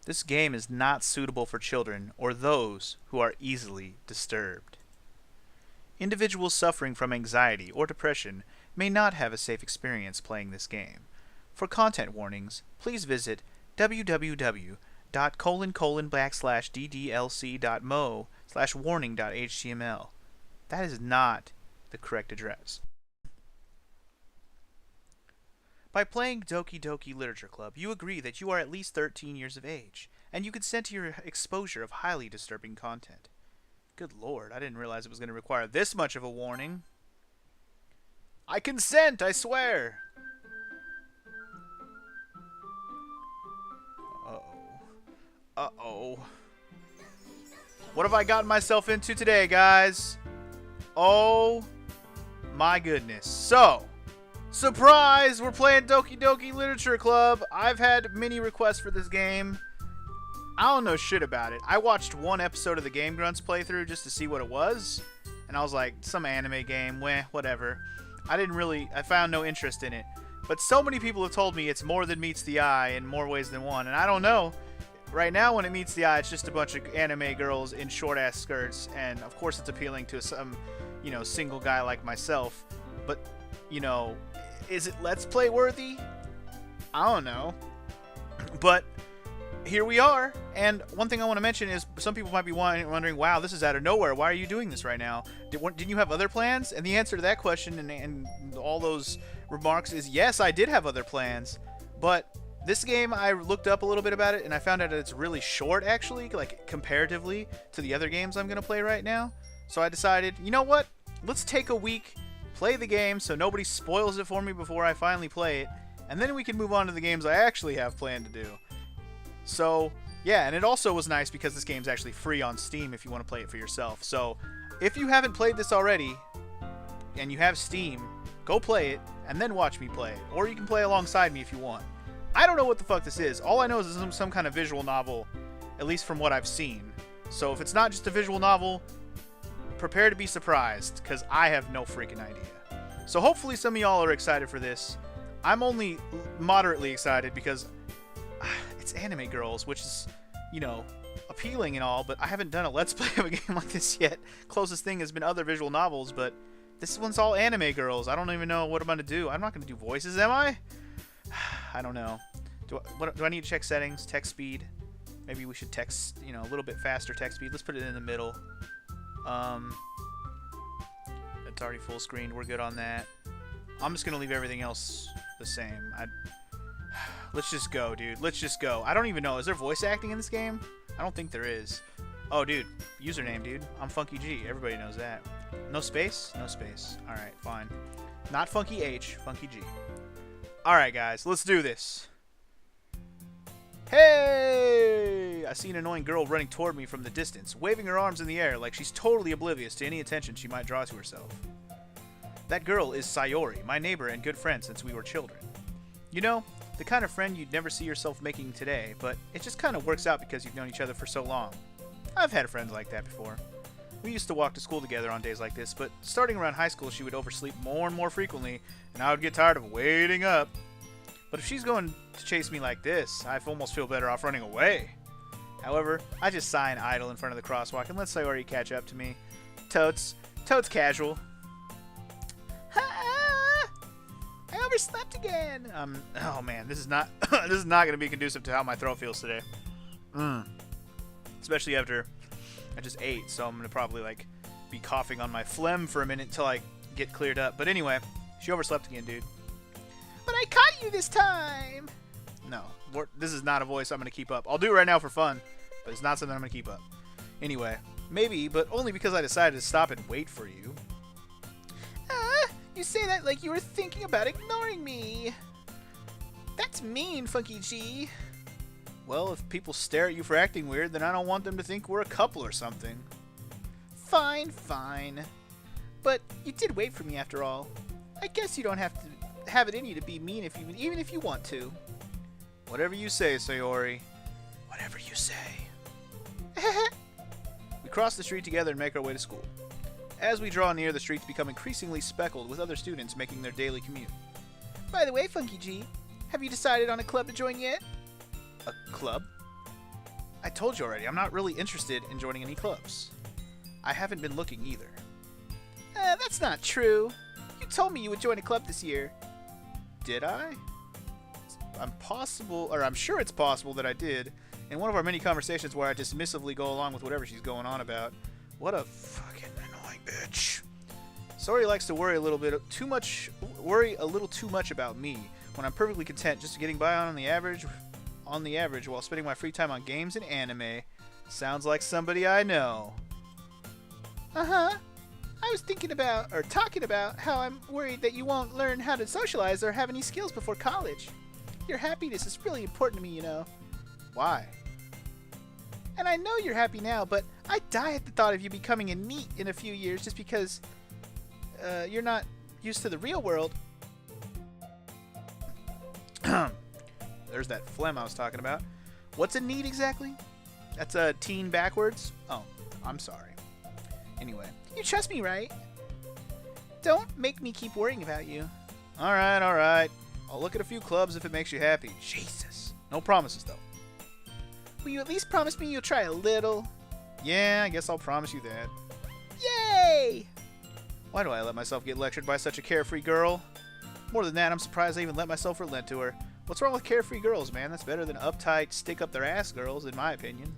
This game is not suitable for children or those who are easily disturbed. Individuals suffering from anxiety or depression may not have a safe experience playing this game. For content warnings, please visit www.:/ddlc.mo/warning.html. That is not the correct address. By playing Doki Doki Literature Club, you agree that you are at least 13 years of age, and you consent to your exposure of highly disturbing content. Good lord, I didn't realize it was going to require this much of a warning. I consent, I swear! Uh-oh. Uh-oh. What have I gotten myself into today, guys? Oh my goodness. So, surprise! We're playing Doki Doki Literature Club. I've had many requests for this game. I don't know shit about it. I watched one episode of the Game Grunts playthrough just to see what it was. And I was like, some anime game, whatever. I found no interest in it. But so many people have told me it's more than meets the eye in more ways than one. And I don't know. Right now, when it meets the eye, it's just a bunch of anime girls in short-ass skirts. And, of course, it's appealing to some, single guy like myself. But, is it Let's Play worthy? I don't know. But here we are. And one thing I want to mention is some people might be wondering, wow, this is out of nowhere. Why are you doing this right now? Didn't you have other plans? And the answer to that question and all those remarks is yes, I did have other plans. But this game, I looked up a little bit about it, and I found out that it's really short, actually, like comparatively to the other games I'm going to play right now. So I decided, you know what? Let's take a week, play the game so nobody spoils it for me before I finally play it, and then we can move on to the games I actually have planned to do. So, yeah, and it also was nice because this game's actually free on Steam if you want to play it for yourself. So, if you haven't played this already, and you have Steam, go play it, and then watch me play it. Or you can play alongside me if you want. I don't know what the fuck this is. All I know is it's some kind of visual novel, at least from what I've seen. So if it's not just a visual novel, prepare to be surprised, because I have no freaking idea. So hopefully some of y'all are excited for this. I'm only moderately excited because it's anime girls, which is, appealing and all, but I haven't done a Let's Play of a game like this yet. Closest thing has been other visual novels, but this one's all anime girls. I don't even know what I'm going to do. I'm not going to do voices, am I? I don't know. Do I need to check settings? Text speed? Maybe we should text, a little bit faster text speed. Let's put it in the middle. It's already full screen. We're good on that. I'm just going to leave everything else the same. Let's just go, dude. Let's just go. I don't even know. Is there voice acting in this game? I don't think there is. Oh, dude. Username, dude. I'm Funky G. Everybody knows that. No space? No space. Alright, fine. Not Funky H. Funky G. Alright, guys. Let's do this. Hey! I see an annoying girl running toward me from the distance, waving her arms in the air like she's totally oblivious to any attention she might draw to herself. That girl is Sayori, my neighbor and good friend since we were children. The kind of friend you'd never see yourself making today, but it just kind of works out because you've known each other for so long. I've had friends like that before. We used to walk to school together on days like this, but starting around high school she would oversleep more and more frequently, and I would get tired of waiting up. But if she's going to chase me like this, I almost feel better off running away. However, I just sigh and idle in front of the crosswalk and let Sayori catch up to me. Totes casual. I overslept again. Oh man, this is not this is not going to be conducive to how my throat feels today. Especially after I just ate, so I'm going to probably be coughing on my phlegm for a minute until I get cleared up. But anyway, she overslept again, dude. But I caught you this time. No, this is not a voice I'm going to keep up. I'll do it right now for fun, but it's not something I'm going to keep up. Anyway, maybe, but only because I decided to stop and wait for you. You say that like you were thinking about ignoring me. That's mean, Funky G. Well, if people stare at you for acting weird, then I don't want them to think we're a couple or something. Fine, fine. But you did wait for me after all. I guess you don't have to have it in you to be mean even if you want to. Whatever you say, Sayori. Whatever you say. We cross the street together and make our way to school. As we draw near, the streets become increasingly speckled with other students making their daily commute. By the way, Funky G, have you decided on a club to join yet? A club? I told you already, I'm not really interested in joining any clubs. I haven't been looking either. That's not true. You told me you would join a club this year. Did I? I'm sure it's possible that I did. In one of our many conversations where I dismissively go along with whatever she's going on about. What a fucking annoying bitch. Sori likes to worry a little too much about me when I'm perfectly content just getting by on the average while spending my free time on games and anime. Sounds like somebody I know. Uh-huh. I was talking about how I'm worried that you won't learn how to socialize or have any skills before college. Your happiness is really important to me, you know. Why? And I know you're happy now, but I die at the thought of you becoming a NEET in a few years just because you're not used to the real world. There's that phlegm I was talking about. What's a NEET exactly? That's a teen backwards? Oh, I'm sorry. Anyway. You trust me, right? Don't make me keep worrying about you. Alright, alright. I'll look at a few clubs if it makes you happy. Jesus. No promises, though. Will you at least promise me you'll try a little? Yeah, I guess I'll promise you that. Yay! Why do I let myself get lectured by such a carefree girl? More than that, I'm surprised I even let myself relent to her. What's wrong with carefree girls, man? That's better than uptight, stick-up-their-ass girls, in my opinion.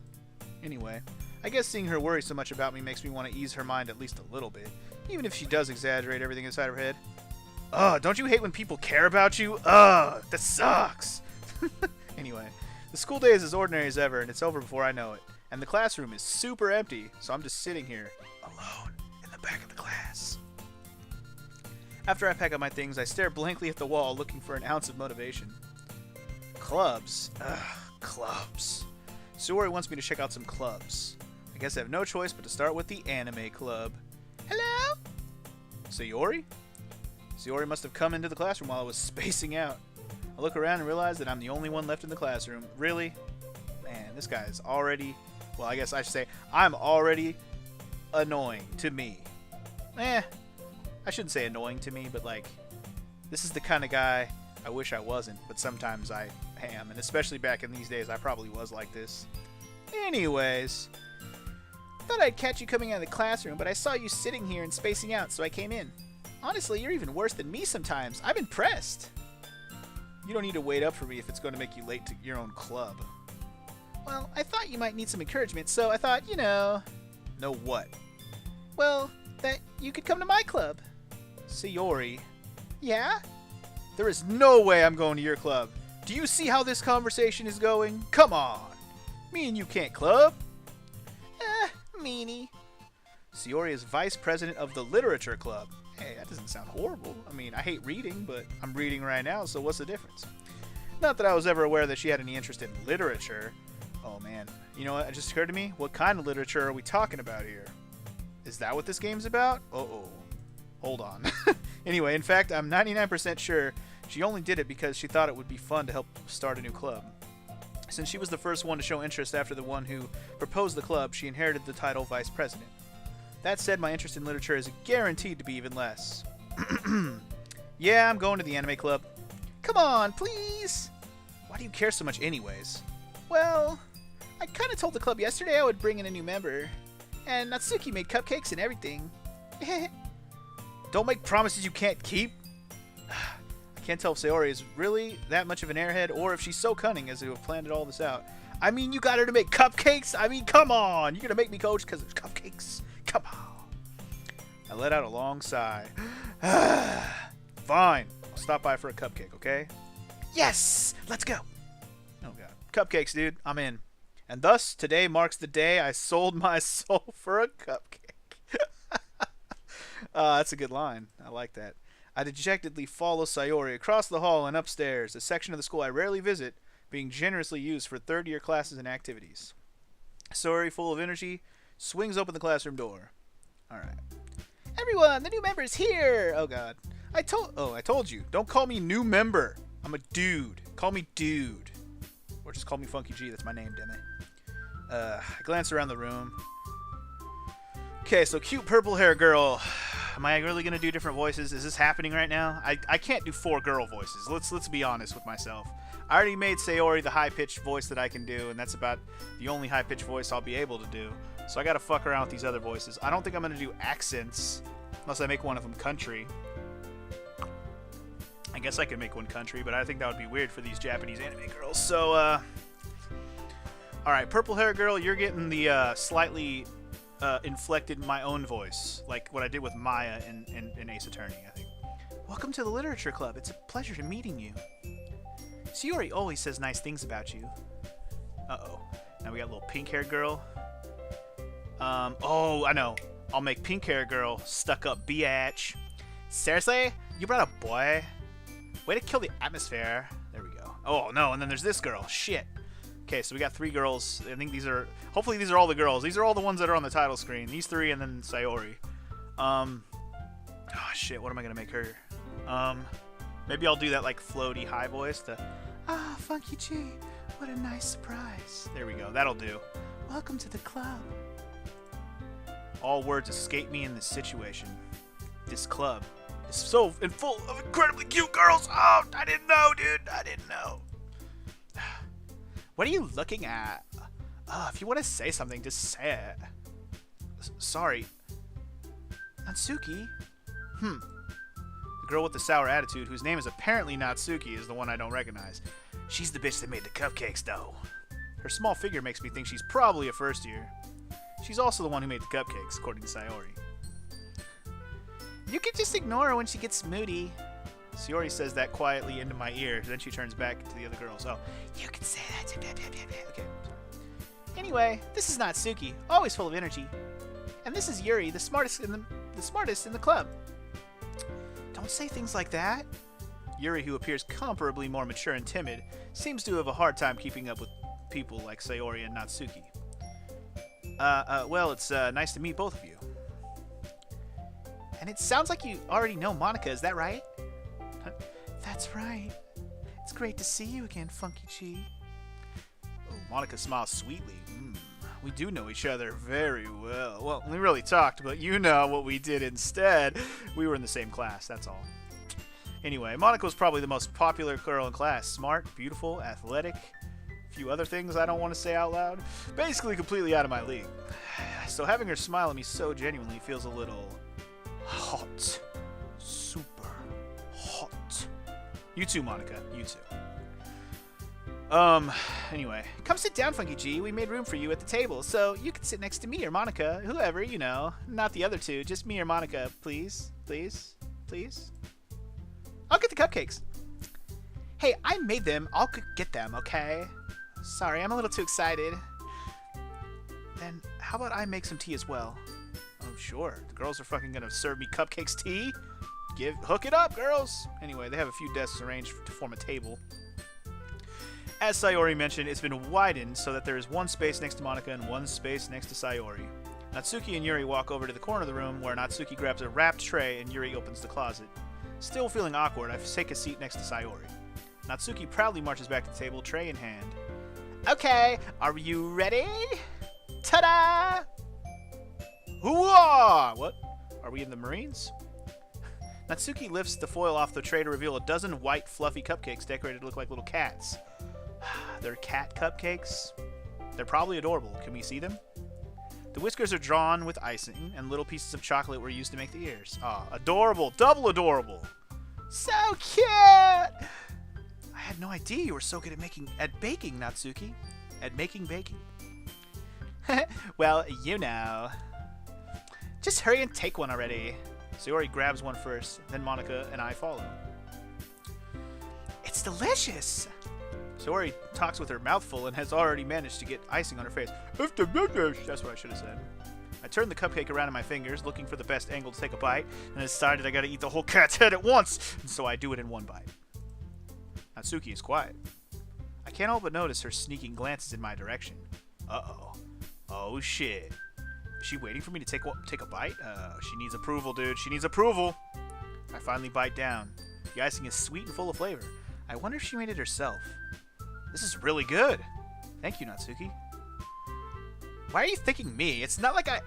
Anyway, I guess seeing her worry so much about me makes me want to ease her mind at least a little bit, even if she does exaggerate everything inside her head. Ugh, don't you hate when people care about you? Ugh, that sucks! Anyway, the school day is as ordinary as ever, and it's over before I know it. And the classroom is super empty, so I'm just sitting here, alone, in the back of the class. After I pack up my things, I stare blankly at the wall, looking for an ounce of motivation. Clubs? Ugh, clubs. Sori wants me to check out some clubs. I guess I have no choice but to start with the anime club. Hello? Sayori? Sayori must have come into the classroom while I was spacing out. I look around and realize that I'm the only one left in the classroom. Really? Man, this guy is already... Well, I guess I should say, I'm already annoying to me. I shouldn't say annoying to me, but like, this is the kind of guy I wish I wasn't, but sometimes I am. And especially back in these days, I probably was like this. Anyways, thought I'd catch you coming out of the classroom, but I saw you sitting here and spacing out, so I came in. Honestly, you're even worse than me sometimes. I'm impressed. You don't need to wait up for me if it's going to make you late to your own club. Well, I thought you might need some encouragement, so I thought, you know... Know what? Well, that you could come to my club. Sayori. Yeah? There is no way I'm going to your club. Do you see how this conversation is going? Come on. Me and you can't club. Meanie. Sayori is vice president of the literature club. Hey, that doesn't sound horrible. I mean, I hate reading, but I'm reading right now, so what's the difference? Not that I was ever aware that she had any interest in literature. Oh man, you know what? It just occurred to me. What kind of literature are we talking about here? Is that what this game's about? Uh-oh. Hold on. Anyway, in fact, I'm 99% sure she only did it because she thought it would be fun to help start a new club. Since she was the first one to show interest after the one who proposed the club, she inherited the title vice president. That said, my interest in literature is guaranteed to be even less. Yeah, I'm going to the anime club. Come on, please! Why do you care so much anyways? Well, I kind of told the club yesterday I would bring in a new member. And Natsuki made cupcakes and everything. Don't make promises you can't keep. I can't tell if Sayori is really that much of an airhead or if she's so cunning as to have planned all this out. I mean, you got her to make cupcakes? I mean, come on! You're gonna make me coach because there's cupcakes? Come on. I let out a long sigh. Fine. I'll stop by for a cupcake, okay? Yes! Let's go! Oh, God. Cupcakes, dude. I'm in. And thus, today marks the day I sold my soul for a cupcake. That's a good line. I like that. I dejectedly follow Sayori across the hall and upstairs, a section of the school I rarely visit, being generously used for third-year classes and activities. Sayori, full of energy, swings open the classroom door. Alright. Everyone, the new member is here! Oh, God. I told you. Don't call me new member. I'm a dude. Call me dude. Or just call me Funky G. That's my name, damn it. I glance around the room. Okay, so cute purple hair girl. Am I really gonna do different voices? Is this happening right now? I can't do 4 girl voices. Let's be honest with myself. I already made Sayori the high-pitched voice that I can do, and that's about the only high-pitched voice I'll be able to do. So I gotta fuck around with these other voices. I don't think I'm gonna do accents, unless I make one of them country. I guess I could make one country, but I think that would be weird for these Japanese anime girls. So, alright, purple hair girl, you're getting the slightly inflected my own voice, like what I did with Maya in Ace Attorney, I think. Welcome to the Literature Club. It's a pleasure meeting you. Sayori always says nice things about you. Uh-oh. Now we got a little pink-haired girl. Oh, I know. I'll make pink-haired girl stuck up biatch. Seriously? You brought a boy? Way to kill the atmosphere. There we go. Oh, no, and then there's this girl. Shit. Okay, so we got 3 girls. I think these are... Hopefully these are all the girls. These are all the ones that are on the title screen. These 3 and then Sayori. Oh, shit. What am I going to make her? Maybe I'll do that, like, floaty high voice. Ah, Funky G. What a nice surprise. There we go. That'll do. Welcome to the club. All words escape me in this situation. This club is so full of incredibly cute girls. Oh, I didn't know, dude. I didn't know. What are you looking at? If you want to say something, just say it. Sorry. Natsuki? The girl with the sour attitude, whose name is apparently Natsuki, is the one I don't recognize. She's the bitch that made the cupcakes, though. Her small figure makes me think she's probably a first year. She's also the one who made the cupcakes, according to Sayori. You can just ignore her when she gets moody. Sayori says that quietly into my ear, then she turns back to the other girls. Oh, you can say that. Okay. Anyway, this is Natsuki, always full of energy. And this is Yuri, the smartest in the club. Don't say things like that. Yuri, who appears comparably more mature and timid, seems to have a hard time keeping up with people like Sayori and Natsuki. Well, it's nice to meet both of you. And it sounds like you already know Monica, is that right? That's right. It's great to see you again, Funky G. Oh, Monica smiles sweetly. We do know each other very well. Well, we really talked, but you know what we did instead. We were in the same class, that's all. Anyway, Monica was probably the most popular girl in class. Smart, beautiful, athletic. A few other things I don't want to say out loud. Basically completely out of my league. So having her smile at me so genuinely feels a little hot. Super hot. You too, Monica. You too. Anyway. Come sit down, Funky G. We made room for you at the table, so you can sit next to me or Monica. Whoever, you know. Not the other two. Just me or Monica. Please? Please? Please? I'll get the cupcakes. Hey, I made them. I'll get them, okay? Sorry, I'm a little too excited. Then, how about I make some tea as well? Oh, sure. The girls are fucking gonna serve me cupcakes tea? Hook it up, girls! Anyway, they have a few desks arranged to form a table. As Sayori mentioned, it's been widened so that there is one space next to Monica and one space next to Sayori. Natsuki and Yuri walk over to the corner of the room where Natsuki grabs a wrapped tray and Yuri opens the closet. Still feeling awkward, I take a seat next to Sayori. Natsuki proudly marches back to the table, tray in hand. Okay, are you ready? Ta-da! Hoo-ah! What? Are we in the Marines? Natsuki lifts the foil off the tray to reveal a dozen white, fluffy cupcakes decorated to look like little cats. They're cat cupcakes? They're probably adorable. Can we see them? The whiskers are drawn with icing, and little pieces of chocolate were used to make the ears. Ah, adorable! Double adorable! So cute! I had no idea you were so good at baking, Natsuki. At making baking. Well, you know. Just hurry and take one already. Sayori grabs one first, then Monica and I follow. It's delicious! Sayori talks with her mouth full and has already managed to get icing on her face. That's what I should have said. I turned the cupcake around in my fingers, looking for the best angle to take a bite, and decided I gotta eat the whole cat's head at once, and so I do it in one bite. Natsuki is quiet. I can't help but notice her sneaking glances in my direction. Uh-oh. Oh, shit. Is she waiting for me to take a bite? She needs approval, dude. She needs approval. I finally bite down. The icing is sweet and full of flavor. I wonder if she made it herself. This is really good. Thank you, Natsuki. Why are you thanking me? It's not like I...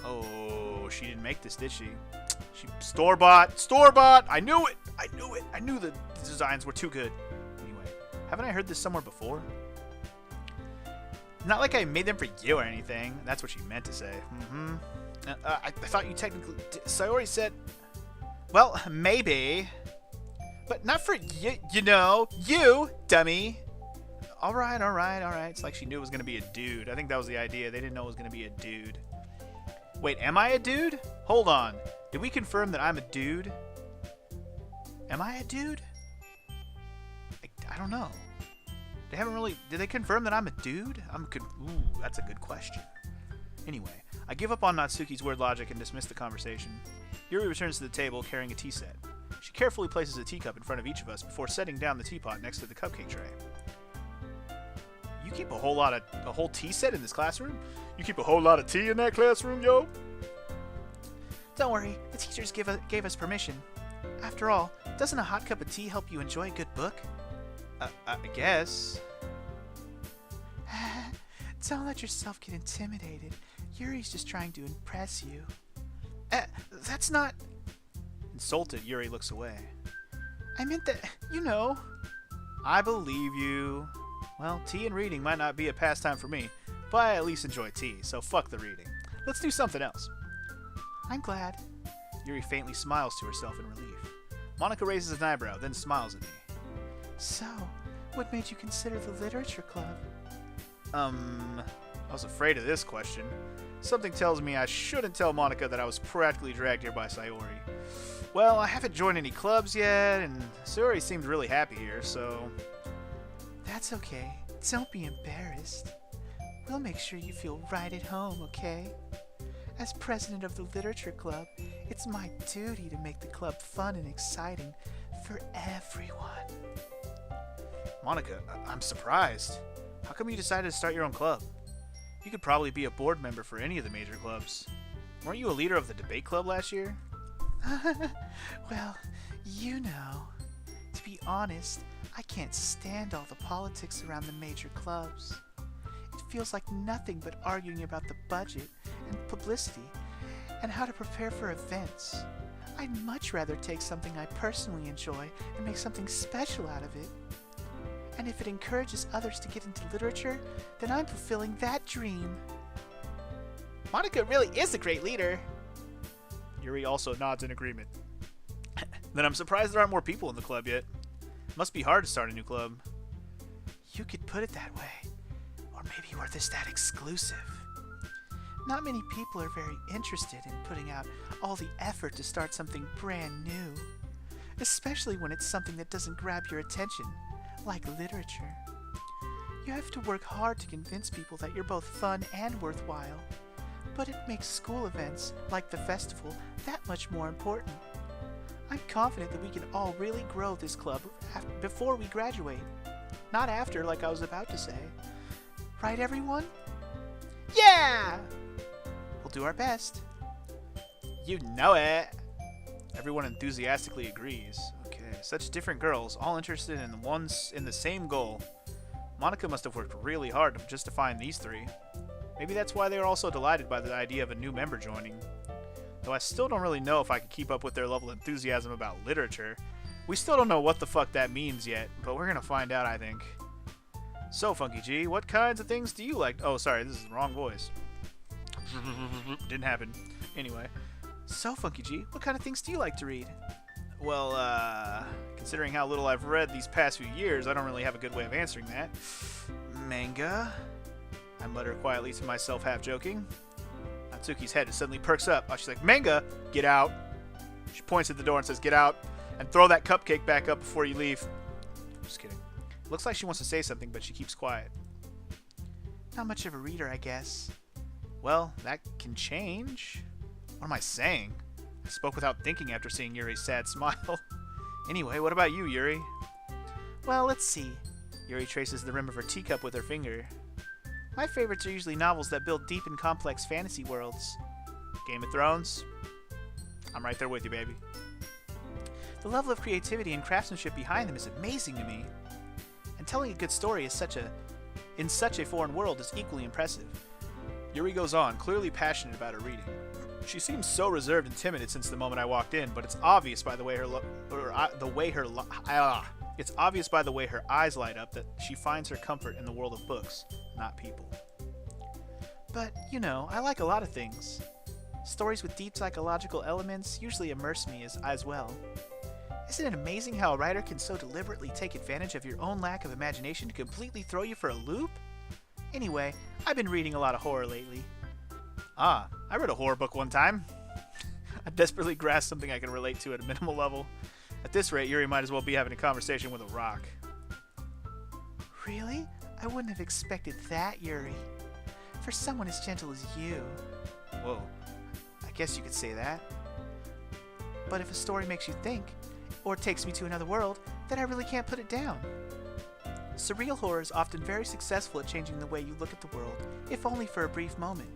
Oh, she didn't make this, did she? Store-bought! Store-bought! I knew it! I knew it! I knew the designs were too good. Anyway, haven't I heard this somewhere before? Not like I made them for you or anything. That's what she meant to say. I thought you technically... Sayori said... Well, maybe. But not for you, you know. You, dummy. Alright. It's like she knew it was going to be a dude. I think that was the idea. They didn't know it was going to be a dude. Wait, am I a dude? Hold on. Did we confirm that I'm a dude? Am I a dude? I don't know. They haven't really... Did they confirm that I'm a dude? Ooh, that's a good question. Anyway, I give up on Natsuki's weird logic and dismiss the conversation. Yuri returns to the table carrying a tea set. She carefully places a teacup in front of each of us before setting down the teapot next to the cupcake tray. You keep a whole tea set in this classroom? You keep a whole lot of tea in that classroom, yo? Don't worry, the teachers gave us permission. After all, doesn't a hot cup of tea help you enjoy a good book? I guess. Don't let yourself get intimidated. Yuri's just trying to impress you. That's not... Insulted, Yuri looks away. I meant that, you know. I believe you. Well, tea and reading might not be a pastime for me, but I at least enjoy tea, so fuck the reading. Let's do something else. I'm glad. Yuri faintly smiles to herself in relief. Monica raises an eyebrow, then smiles at me. So, what made you consider the literature club? I was afraid of this question. Something tells me I shouldn't tell Monica that I was practically dragged here by Sayori. Well, I haven't joined any clubs yet, and Sayori seemed really happy here, so... That's okay. Don't be embarrassed. We'll make sure you feel right at home, okay? As president of the literature club, it's my duty to make the club fun and exciting for everyone. Monica, I'm surprised. How come you decided to start your own club? You could probably be a board member for any of the major clubs. Weren't you a leader of the debate club last year? Well, you know. To be honest, I can't stand all the politics around the major clubs. It feels like nothing but arguing about the budget and publicity and how to prepare for events. I'd much rather take something I personally enjoy and make something special out of it. And if it encourages others to get into literature, then I'm fulfilling that dream. Monica really is a great leader. Yuri also nods in agreement. Then I'm surprised there aren't more people in the club yet. Must be hard to start a new club. You could put it that way. Or maybe we're just that exclusive. Not many people are very interested in putting out all the effort to start something brand new. Especially when it's something that doesn't grab your attention, like literature. You have to work hard to convince people that you're both fun and worthwhile. But it makes school events, like the festival, that much more important. I'm confident that we can all really grow this club before we graduate. Not after, like I was about to say. Right, everyone? Yeah! We'll do our best. You know it! Everyone enthusiastically agrees. Okay, such different girls, all interested in the same goal. Monica must have worked really hard just to find these three. Maybe that's why they were also delighted by the idea of a new member joining. Though I still don't really know if I can keep up with their level of enthusiasm about literature. We still don't know what the fuck that means yet, but we're gonna find out, I think. So, Funky G, what kinds of things do you like? Oh, sorry, this is the wrong voice. Didn't happen. Anyway. So, Funky G, what kind of things do you like to read? Well, considering how little I've read these past few years, I don't really have a good way of answering that. Manga? I mutter quietly to myself, half joking. Natsuki's head suddenly perks up. She's like, Manga, get out. She points at the door and says, get out, and throw that cupcake back up before you leave. Just kidding. Looks like she wants to say something, but she keeps quiet. Not much of a reader, I guess. Well, that can change. What am I saying? I spoke without thinking after seeing Yuri's sad smile. Anyway, what about you, Yuri? Well, let's see. Yuri traces the rim of her teacup with her finger. My favorites are usually novels that build deep and complex fantasy worlds. Game of Thrones? I'm right there with you, baby. The level of creativity and craftsmanship behind them is amazing to me. And telling a good story in such a foreign world is equally impressive. Yuri goes on, clearly passionate about her reading. She seems so reserved and timid since the moment I walked in, but it's obvious by the way it's obvious by the way her eyes light up that she finds her comfort in the world of books, not people. But, you know, I like a lot of things. Stories with deep psychological elements usually immerse me as well. Isn't it amazing how a writer can so deliberately take advantage of your own lack of imagination to completely throw you for a loop? Anyway, I've been reading a lot of horror lately. Ah, I read a horror book one time. I desperately grasped something I can relate to at a minimal level. At this rate, Yuri might as well be having a conversation with a rock. Really? I wouldn't have expected that, Yuri. For someone as gentle as you. Whoa, I guess you could say that. But if a story makes you think, or takes me to another world, then I really can't put it down. Surreal horror is often very successful at changing the way you look at the world, if only for a brief moment.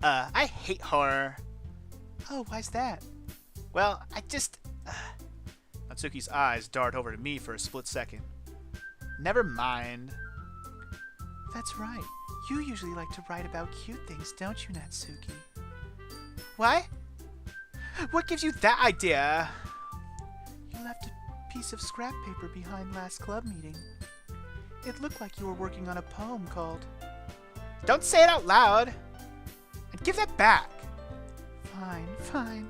I hate horror. Oh, why's that? Well, Natsuki's eyes dart over to me for a split second. Never mind. That's right. You usually like to write about cute things, don't you, Natsuki? What? What gives you that idea? You left a piece of scrap paper behind last club meeting. It looked like you were working on a poem called... Don't say it out loud! And give that back! Fine.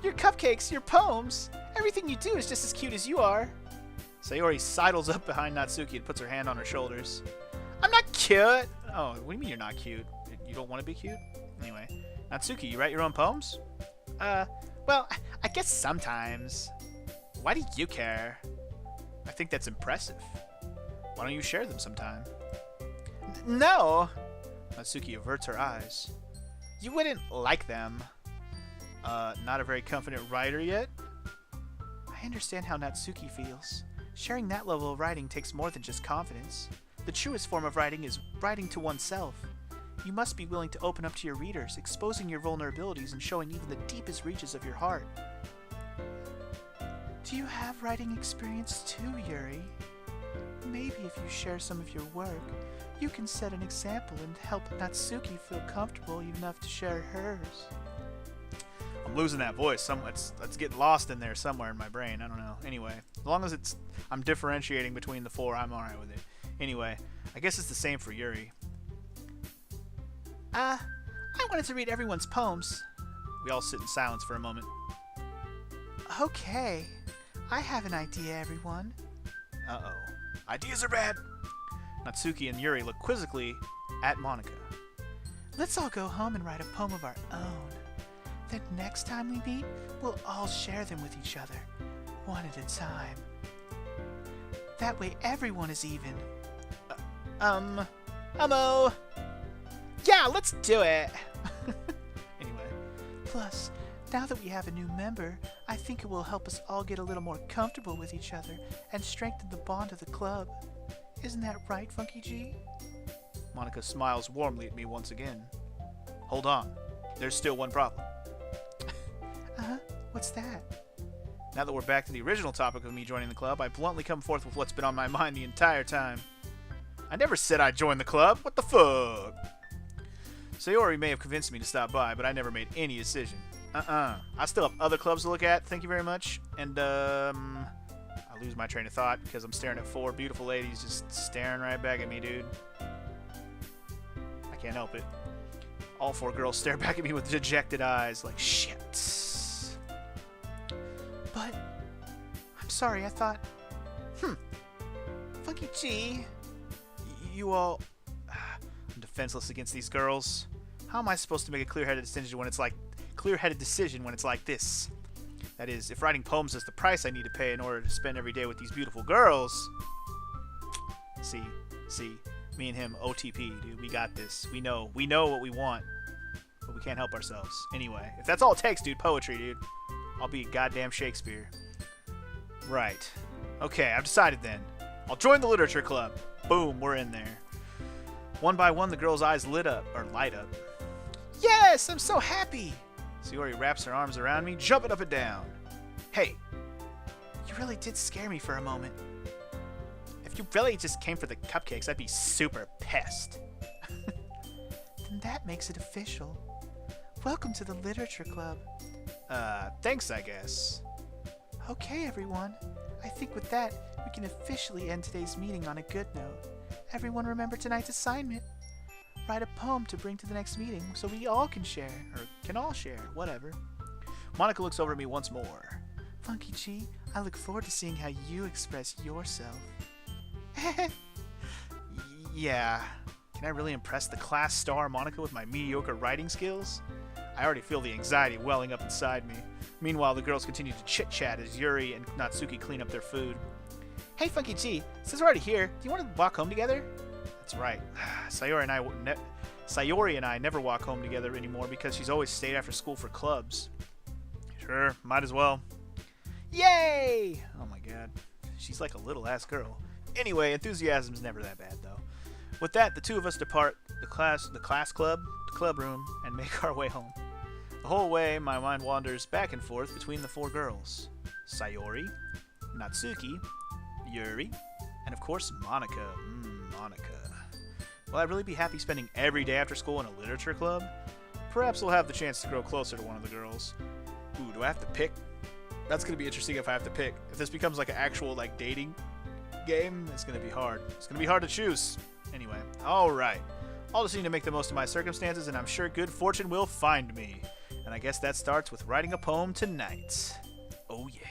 Your cupcakes, your poems, everything you do is just as cute as you are. Sayori sidles up behind Natsuki and puts her hand on her shoulders. I'm not cute! Oh, what do you mean you're not cute? You don't want to be cute? Anyway, Natsuki, you write your own poems? Well, I guess sometimes. Why do you care? I think that's impressive. Why don't you share them sometime? No! Natsuki averts her eyes. You wouldn't like them. Not a very confident writer yet? I understand how Natsuki feels. Sharing that level of writing takes more than just confidence. The truest form of writing is writing to oneself. You must be willing to open up to your readers, exposing your vulnerabilities and showing even the deepest reaches of your heart. Do you have writing experience too, Yuri? Maybe if you share some of your work, you can set an example and help Natsuki feel comfortable enough to share hers. I'm losing that voice. Let's get lost in there somewhere in my brain. I don't know. Anyway, as long as I'm differentiating between the four, I'm alright with it. Anyway, I guess it's the same for Yuri. I wanted to read everyone's poems. We all sit in silence for a moment. Okay. I have an idea, everyone. Uh-oh. Ideas are bad! Natsuki and Yuri look quizzically at Monika. Let's all go home and write a poem of our own. Then next time we meet, we'll all share them with each other, one at a time. That way everyone is even. Hello! Yeah, let's do it! Anyway. Plus, now that we have a new member, I think it will help us all get a little more comfortable with each other and strengthen the bond of the club. Isn't that right, Funky G? Monika smiles warmly at me once again. Hold on. There's still one problem. What's that? Now that we're back to the original topic of me joining the club, I bluntly come forth with what's been on my mind the entire time. I never said I'd join the club. What the fuck? Sayori may have convinced me to stop by, but I never made any decision. I still have other clubs to look at, thank you very much. And, I lose my train of thought because I'm staring at four beautiful ladies just staring right back at me, dude. I can't help it. All four girls stare back at me with dejected eyes like, shit. But, I'm sorry, I thought, Funky G, you all, I'm defenseless against these girls. How am I supposed to make a clear-headed decision when it's like this? That is, if writing poems is the price I need to pay in order to spend every day with these beautiful girls. See, me and him, OTP, dude, we got this. We know what we want, but we can't help ourselves. Anyway, if that's all it takes, dude, poetry, dude, I'll be goddamn Shakespeare. Right. Okay, I've decided then. I'll join the literature club. Boom, we're in there. One by one, the girl's eyes light up. Yes, I'm so happy! Sayori wraps her arms around me, jumping up and down. Hey, you really did scare me for a moment. If you really just came for the cupcakes, I'd be super pissed. Then that makes it official. Welcome to the Literature Club. Thanks, I guess. Okay, everyone. I think with that, we can officially end today's meeting on a good note. Everyone remember tonight's assignment. Write a poem to bring to the next meeting so we all can share, or can all share, whatever. Monica looks over at me once more. Funky G, I look forward to seeing how you express yourself. Yeah. Can I really impress the class star Monica with my mediocre writing skills? I already feel the anxiety welling up inside me. Meanwhile, the girls continue to chit-chat as Yuri and Natsuki clean up their food. Hey, Funky G, since we're already here, do you want to walk home together? That's right. Sayori and I never walk home together anymore because she's always stayed after school for clubs. Sure, might as well. Yay! Oh my god. She's like a little-ass girl. Anyway, enthusiasm's never that bad, though. With that, the two of us depart the class club, the club room, and make our way home. The whole way, my mind wanders back and forth between the four girls. Sayori, Natsuki, Yuri, and of course, Monica. Monica. Will I really be happy spending every day after school in a literature club? Perhaps I'll have the chance to grow closer to one of the girls. Ooh, do I have to pick? That's going to be interesting if I have to pick. If this becomes like an actual like dating game, it's going to be hard. It's going to be hard to choose. Anyway, alright. I'll just need to make the most of my circumstances, and I'm sure good fortune will find me. And I guess that starts with writing a poem tonight. Oh yeah.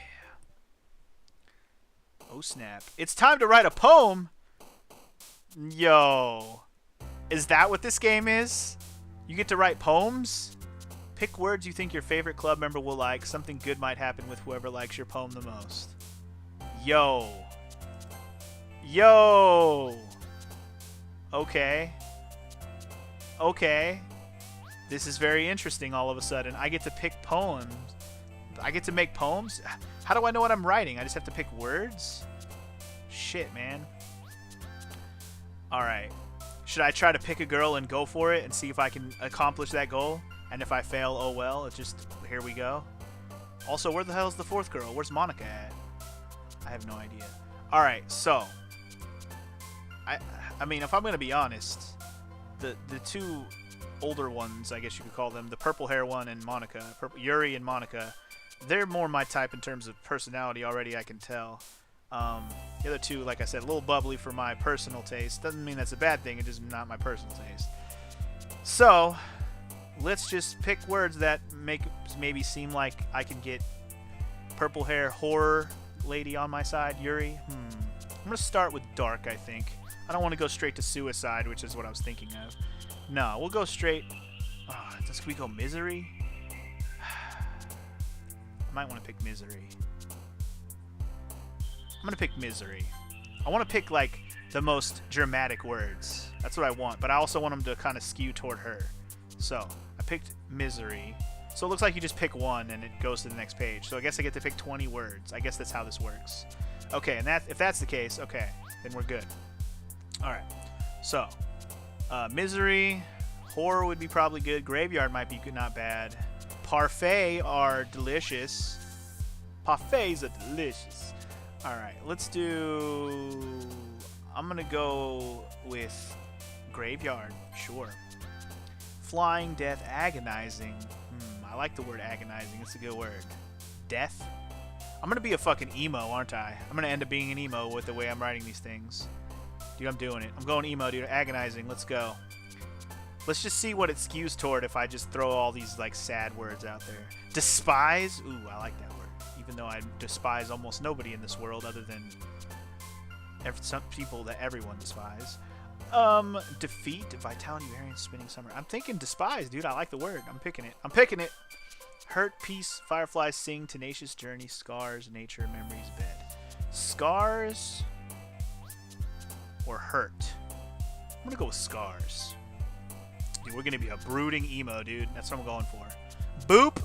Oh snap. It's time to write a poem? Yo. Is that what this game is? You get to write poems? Pick words you think your favorite club member will like. Something good might happen with whoever likes your poem the most. Yo. Yo. Okay. Okay. This is very interesting all of a sudden. I get to pick poems. I get to make poems? How do I know what I'm writing? I just have to pick words? Shit, man. Alright. Should I try to pick a girl and go for it and see if I can accomplish that goal? And if I fail, oh well. It's just, here we go. Also, where the hell is the fourth girl? Where's Monica at? I have no idea. Alright, so. I mean, if I'm going to be honest, the two older ones, I guess you could call them, the purple hair one and Monica, Yuri and Monica, they're more my type in terms of personality already, I can tell. The other two, like I said, a little bubbly for my personal taste. Doesn't mean that's a bad thing, it's just not my personal taste. So, let's just pick words that make maybe seem like I can get purple hair horror lady on my side, Yuri. I'm going to start with dark, I think. I don't want to go straight to suicide, which is what I was thinking of. No, we'll go straight. Can we go misery? I might want to pick misery. I'm going to pick misery. I want to pick, like, the most dramatic words. That's what I want. But I also want them to kind of skew toward her. So, I picked misery. So it looks like you just pick one and it goes to the next page. So I guess I get to pick 20 words. I guess that's how this works. Okay, and if that's the case, okay, then we're good. Alright, so, misery, horror would be probably good, graveyard might be good, not bad, parfait are delicious, parfaits are delicious. Alright, let's do, I'm gonna go with graveyard, sure. Flying, death, agonizing, I like the word agonizing, it's a good word. Death? I'm gonna be a fucking emo, aren't I? I'm gonna end up being an emo with the way I'm writing these things. Dude, I'm doing it. I'm going emo, dude. Agonizing. Let's go. Let's just see what it skews toward if I just throw all these, like, sad words out there. Despise. Ooh, I like that word. Even though I despise almost nobody in this world other than some people that everyone despises. Defeat. Vitality, variance, spinning summer. I'm thinking despise, dude. I like the word. I'm picking it. I'm picking it. Hurt, peace, fireflies sing, tenacious journey, scars, nature, memories, bed. Scars or hurt? I'm gonna go with scars. Dude, we're gonna be a brooding emo, dude. That's what I'm going for. Boop?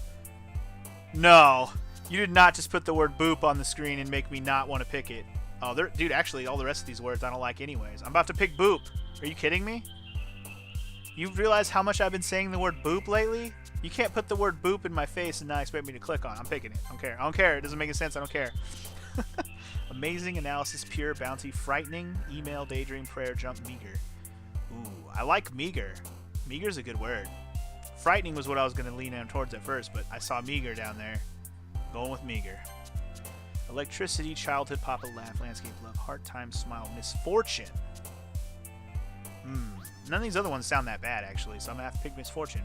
No. You did not just put the word boop on the screen and make me not want to pick it. Oh, dude, actually, all the rest of these words I don't like anyways. I'm about to pick boop. Are you kidding me? You realize how much I've been saying the word boop lately? You can't put the word boop in my face and not expect me to click on it. I'm picking it. I don't care. I don't care. It doesn't make any sense. I don't care. Amazing, analysis, pure, bounty, frightening, email, daydream, prayer, jump, meager. Ooh, I like meager. Meager's a good word. Frightening was what I was going to lean in towards at first, but I saw meager down there. Going with meager. Electricity, childhood, papa, laugh, landscape, love, heart, time, smile, misfortune. None of these other ones sound that bad, actually, so I'm going to have to pick misfortune.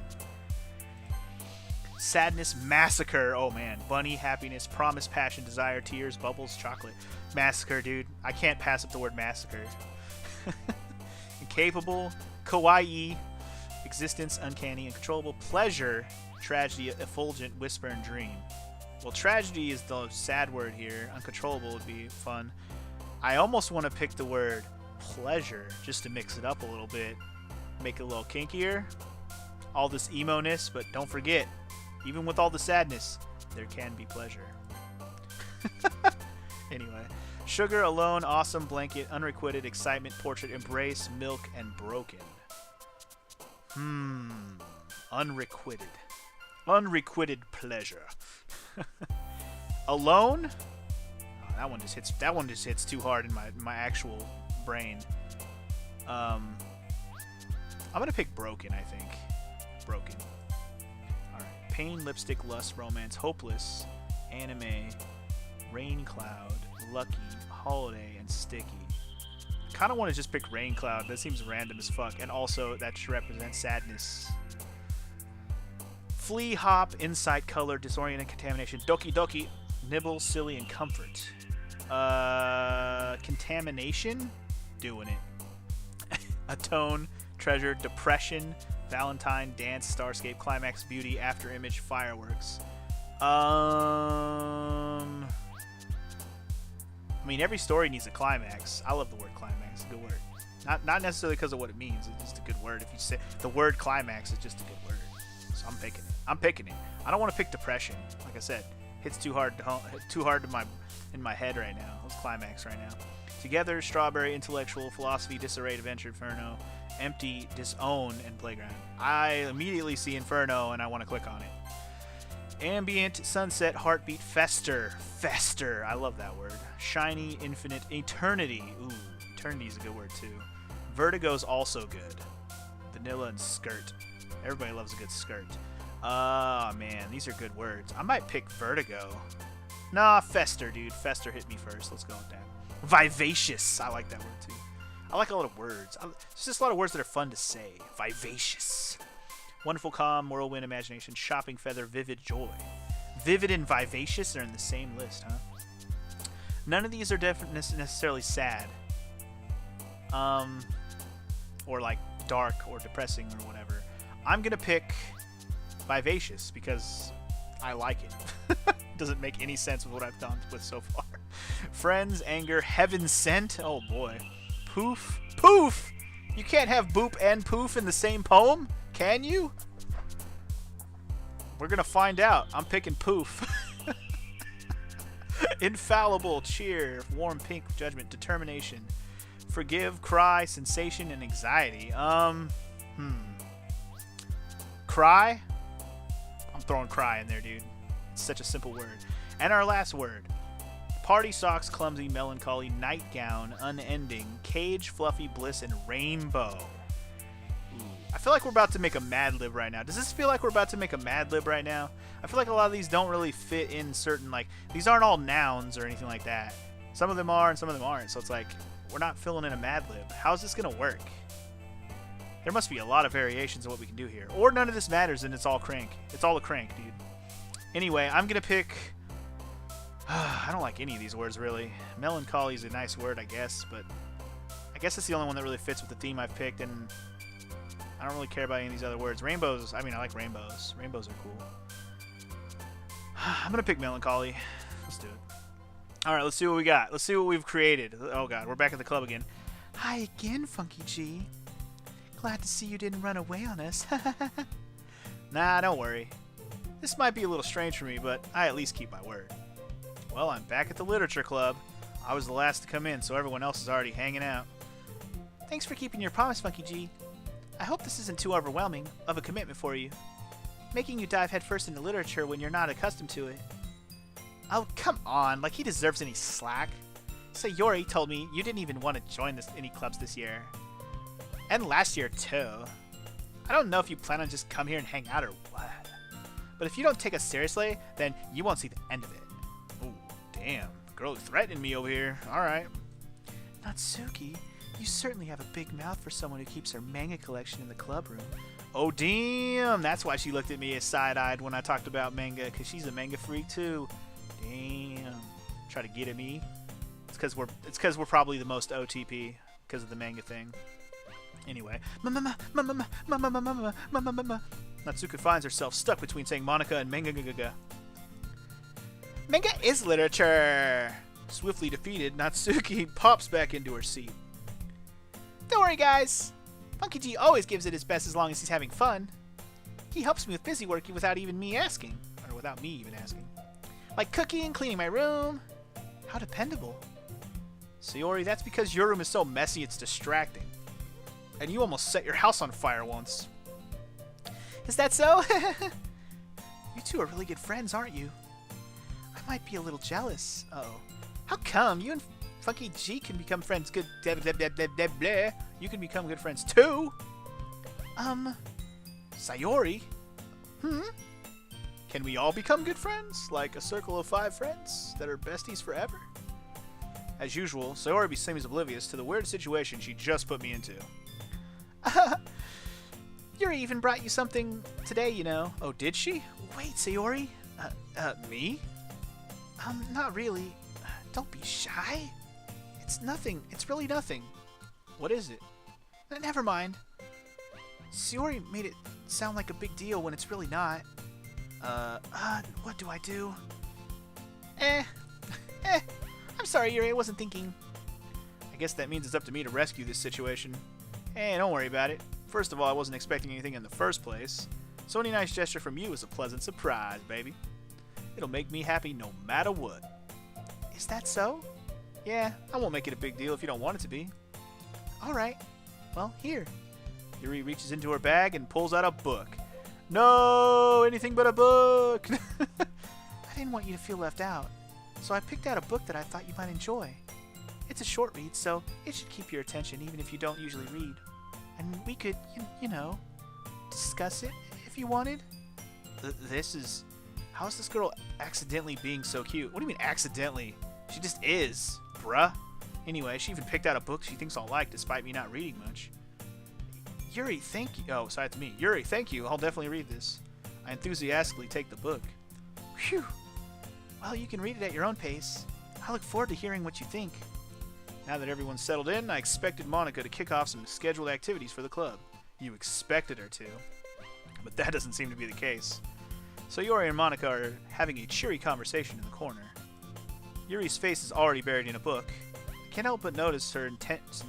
Sadness, massacre. Oh, man. Bunny, happiness, promise, passion, desire, tears, bubbles, chocolate. Massacre, dude. I can't pass up the word massacre. Incapable, kawaii, existence, uncanny, uncontrollable, pleasure, tragedy, effulgent, whisper, and dream. Well, tragedy is the sad word here. Uncontrollable would be fun. I almost want to pick the word pleasure just to mix it up a little bit. Make it a little kinkier. All this emo-ness, but don't forget, even with all the sadness, there can be pleasure. Anyway. Sugar, alone, awesome, blanket, unrequited, excitement, portrait, embrace, milk, and broken. Unrequited. Unrequited pleasure. Alone? Oh, that one just hits too hard in my actual brain. I'm gonna pick broken, I think. Broken. Alright. Pain, lipstick, lust, romance, hopeless, anime, rain cloud, lucky, holiday, and sticky. Kind of want to just pick rain cloud. That seems random as fuck. And also, that should represent sadness. Flea, hop, insight, color, disoriented, contamination, doki doki, nibble, silly, and comfort. Contamination? Doing it. Atone, treasure, depression, Valentine, dance, starscape, climax, beauty, after image, fireworks. I mean, every story needs a climax. I love the word climax. It's a good word. Not necessarily because of what it means. It's just a good word. If you say the word climax is just a good word. So I'm picking it. I'm picking it. I don't want to pick depression. Like I said, hits too hard in my head right now. It's climax right now. Together, strawberry, intellectual, philosophy, disarray, adventure, inferno, empty, disown, and playground. I immediately see inferno and I want to click on it. Ambient, sunset, heartbeat, fester. Fester. I love that word. Shiny, infinite, eternity. Ooh, eternity is a good word too. Vertigo's also good. Vanilla and skirt. Everybody loves a good skirt. Oh, man. These are good words. I might pick vertigo. Nah, fester, dude. Fester hit me first. Let's go with that. Vivacious. I like that word too. I like a lot of words. It's just a lot of words that are fun to say. Vivacious. Wonderful, calm, whirlwind, imagination, shopping feather, vivid, joy. Vivid and vivacious are in the same list, huh? None of these are necessarily sad. Or like dark or depressing or whatever. I'm going to pick vivacious because I like it. Doesn't make any sense with what I've done with so far. Friends, anger, heaven sent. Oh boy. Poof. Poof! You can't have boop and poof in the same poem? Can you? We're gonna find out. I'm picking poof. Infallible, cheer, warm pink, judgment, determination, forgive, cry, sensation, and anxiety. Cry? I'm throwing cry in there, dude. It's such a simple word. And our last word. Party socks, clumsy, melancholy, nightgown, unending, cage, fluffy, bliss, and rainbow. Ooh. I feel like we're about to make a Mad Lib right now. Does this feel like we're about to make a Mad Lib right now? I feel like a lot of these don't really fit in certain, like, these aren't all nouns or anything like that. Some of them are and some of them aren't. So it's like, we're not filling in a Mad Lib. How's this going to work? There must be a lot of variations of what we can do here. Or none of this matters and it's all crank. It's all a crank, dude. Anyway, I'm going to pick... I don't like any of these words, really. Melancholy is a nice word, I guess, but I guess it's the only one that really fits with the theme I've picked, and I don't really care about any of these other words. Rainbows, I mean, I like rainbows. Rainbows are cool. I'm going to pick melancholy. Let's do it. All right, let's see what we got. Let's see what we've created. Oh, God, we're back at the club again. Hi again, Funky G. Glad to see you didn't run away on us. Nah, don't worry. This might be a little strange for me, but I at least keep my word. Well, I'm back at the literature club. I was the last to come in, so everyone else is already hanging out. Thanks for keeping your promise, Funky G. I hope this isn't too overwhelming of a commitment for you. Making you dive headfirst into literature when you're not accustomed to it. Oh, come on. Like he deserves any slack. Sayori told me you didn't even want to join any clubs this year. And last year, too. I don't know if you plan on just come here and hang out or what. But if you don't take us seriously, then you won't see the end of it. Oh, damn. Girl threatening me over here. Alright. Natsuki, you certainly have a big mouth for someone who keeps her manga collection in the club room. Oh, damn. That's why she looked at me as side-eyed when I talked about manga, because she's a manga freak, too. Damn. Try to get at me. It's because we're probably the most OTP because of the manga thing. Anyway. Natsuki finds herself stuck between saying Monica and manga. Manga is literature. Swiftly defeated, Natsuki pops back into her seat. Don't worry, guys. Funky G always gives it his best as long as he's having fun. He helps me with busy work without even me asking. Or without me even asking. Like cooking, cleaning my room. How dependable. Sayori, that's because your room is so messy it's distracting. And you almost set your house on fire once. Is that so? You two are really good friends, aren't you? I might be a little jealous. Uh-oh. How come? You and Funky G can become friends. Good. Blah, blah, blah, blah, blah, blah. You can become good friends too. Sayori? Can we all become good friends? Like a circle of 5 friends that are besties forever? As usual, Sayori seems oblivious to the weird situation she just put me into. Yuri even brought you something today, you know. Oh, did she? Wait, Sayori? Me? Not really. Don't be shy. It's nothing. It's really nothing. What is it? Never mind. Sayori made it sound like a big deal when it's really not. What do I do? I'm sorry, Yuri, I wasn't thinking. I guess that means it's up to me to rescue this situation. Hey, don't worry about it. First of all, I wasn't expecting anything in the first place. So any nice gesture from you is a pleasant surprise, baby. It'll make me happy no matter what. Is that so? Yeah, I won't make it a big deal if you don't want it to be. Alright. Well, here. Yuri reaches into her bag and pulls out a book. No, anything but a book! I didn't want you to feel left out, so I picked out a book that I thought you might enjoy. It's a short read, so it should keep your attention even if you don't usually read. And we could, you know, discuss it if you wanted. This is... How is this girl accidentally being so cute? What do you mean accidentally? She just is, bruh. Anyway, she even picked out a book she thinks I'll like despite me not reading much. Yuri, thank you. Oh, sorry, it's me. Yuri, thank you. I'll definitely read this. I enthusiastically take the book. Phew. Well, you can read it at your own pace. I look forward to hearing what you think. Now that everyone's settled in, I expected Monica to kick off some scheduled activities for the club. You expected her to. But that doesn't seem to be the case. So Yuri and Monica are having a cheery conversation in the corner. Yuri's face is already buried in a book. I can't help but notice her intense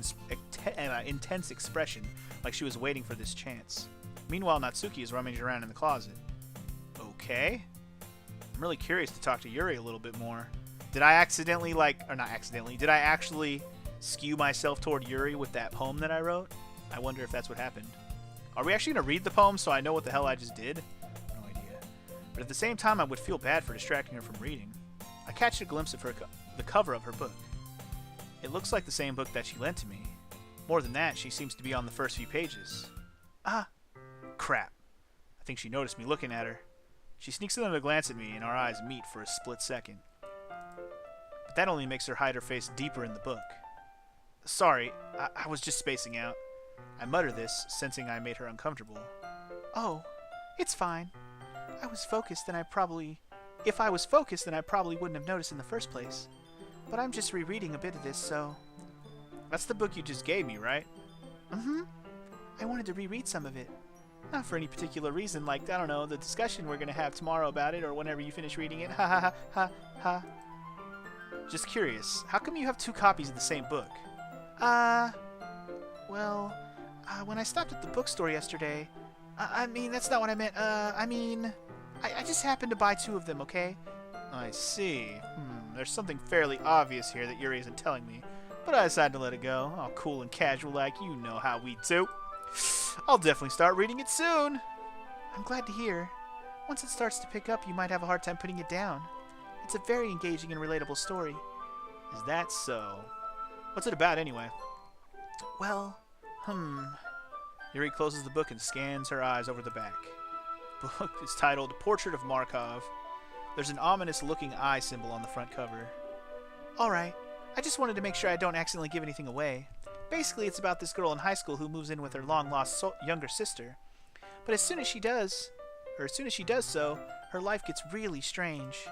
expression, like she was waiting for this chance. Meanwhile, Natsuki is rummaging around in the closet. Okay. I'm really curious to talk to Yuri a little bit more. Did I accidentally, did I actually skew myself toward Yuri with that poem that I wrote? I wonder if that's what happened. Are we actually going to read the poem so I know what the hell I just did? No idea. But at the same time, I would feel bad for distracting her from reading. I catch a glimpse of the cover of her book. It looks like the same book that she lent to me. More than that, she seems to be on the first few pages. Ah, crap. I think she noticed me looking at her. She sneaks another glance at me and our eyes meet for a split second. But that only makes her hide her face deeper in the book. Sorry, I was just spacing out. I mutter this, sensing I made her uncomfortable. Oh, it's fine. If I was focused, then I probably wouldn't have noticed in the first place. But I'm just rereading a bit of this, so... That's the book you just gave me, right? Mm-hmm. I wanted to reread some of it. Not for any particular reason, like, I don't know, the discussion we're gonna have tomorrow about it, or whenever you finish reading it. Ha ha ha ha ha. Just curious, how come you have 2 copies of the same book? When I stopped at the bookstore yesterday... I mean, that's not what I meant. I just happened to buy 2 of them, okay? I see. There's something fairly obvious here that Yuri isn't telling me, but I decided to let it go. All cool and casual like you know how we do. I'll definitely start reading it soon. I'm glad to hear. Once it starts to pick up, you might have a hard time putting it down. It's a very engaging and relatable story. Is that so? What's it about anyway? Well, Yuri Yuri closes the book and scans her eyes over the back. The book is titled Portrait of Markov. There's an ominous-looking eye symbol on the front cover. Alright, I just wanted to make sure I don't accidentally give anything away. Basically, it's about this girl in high school who moves in with her long-lost younger sister. But as soon as she does so, her life gets really strange.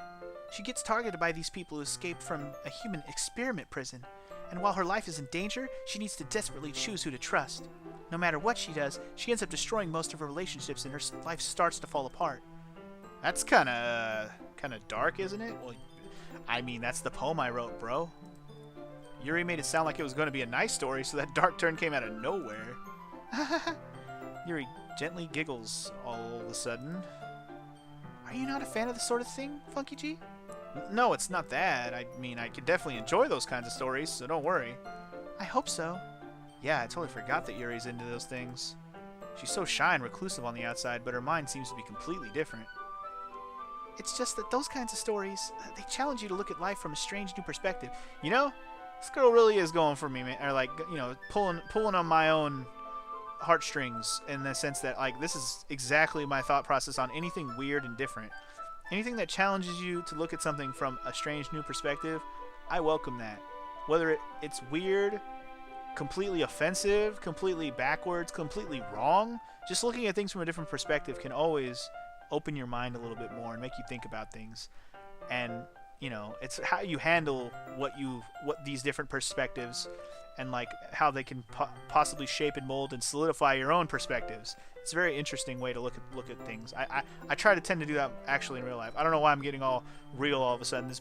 She gets targeted by these people who escaped from a human experiment prison. And while her life is in danger, she needs to desperately choose who to trust. No matter what she does, she ends up destroying most of her relationships and her life starts to fall apart. That's kind of dark, isn't it? Well, I mean, that's the poem I wrote, bro. Yuri made it sound like it was going to be a nice story, so that dark turn came out of nowhere. Yuri gently giggles all of a sudden. Are you not a fan of this sort of thing, Funky G? No, it's not that. I mean, I could definitely enjoy those kinds of stories, so don't worry. I hope so. Yeah, I totally forgot that Yuri's into those things. She's so shy and reclusive on the outside, but her mind seems to be completely different. It's just that those kinds of stories, they challenge you to look at life from a strange new perspective. You know, this girl really is going for me, man. Or like, you know, pulling on my own heartstrings in the sense that, like, this is exactly my thought process on anything weird and different. Anything that challenges you to look at something from a strange new perspective, I welcome that. Whether it's weird, completely offensive, completely backwards, completely wrong, just looking at things from a different perspective can always open your mind a little bit more and make you think about things. And, you know, it's how you handle what these different perspectives and like how they can possibly shape and mold and solidify your own perspectives. It's a very interesting way to look at things. I try to tend to do that actually in real life. I don't know why I'm getting all real all of a sudden. This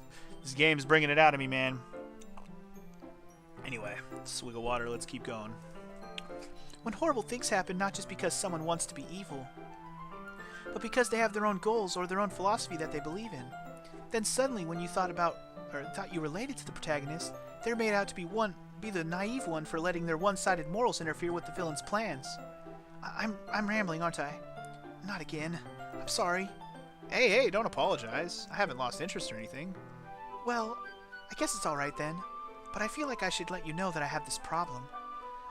game's bringing it out of me, man. Anyway, swig of water, let's keep going. When horrible things happen, not just because someone wants to be evil, but because they have their own goals or their own philosophy that they believe in, then suddenly when you thought you related to the protagonist, they're made out to be the naive one for letting their one-sided morals interfere with the villain's plans. I'm rambling, aren't I? Not again. I'm sorry. Hey, don't apologize. I haven't lost interest or anything. Well, I guess it's alright then. But I feel like I should let you know that I have this problem.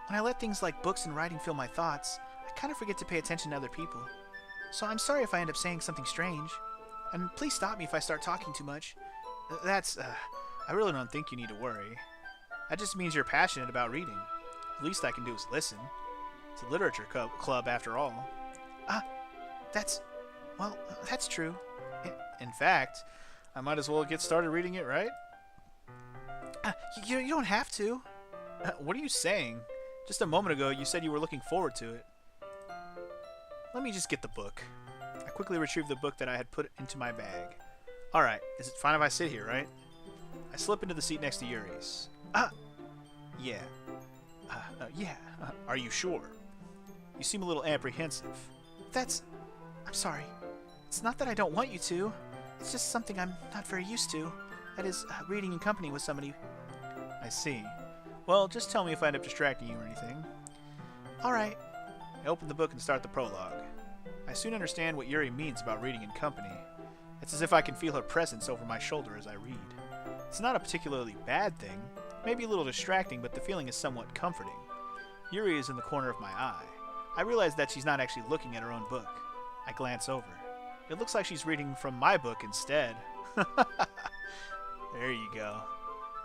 When I let things like books and writing fill my thoughts, I kind of forget to pay attention to other people. So I'm sorry if I end up saying something strange. And please stop me if I start talking too much. I really don't think you need to worry. That just means you're passionate about reading. The least I can do is listen. It's a literature club after all. That's true. In fact, I might as well get started reading it, right? You don't have to. What are you saying? Just a moment ago, you said you were looking forward to it. Let me just get the book. I quickly retrieved the book that I had put into my bag. Alright, is it fine if I sit here, right? I slip into the seat next to Yuri's. Yeah. Are you sure? You seem a little apprehensive. I'm sorry. It's not that I don't want you to. It's just something I'm not very used to. That is, reading in company with somebody. I see. Well, just tell me if I end up distracting you or anything. Alright. I open the book and start the prologue. I soon understand what Yuri means about reading in company. It's as if I can feel her presence over my shoulder as I read. It's not a particularly bad thing. Maybe a little distracting, but the feeling is somewhat comforting. Yuri is in the corner of my eye. I realize that she's not actually looking at her own book. I glance over. It looks like she's reading from my book instead. There you go.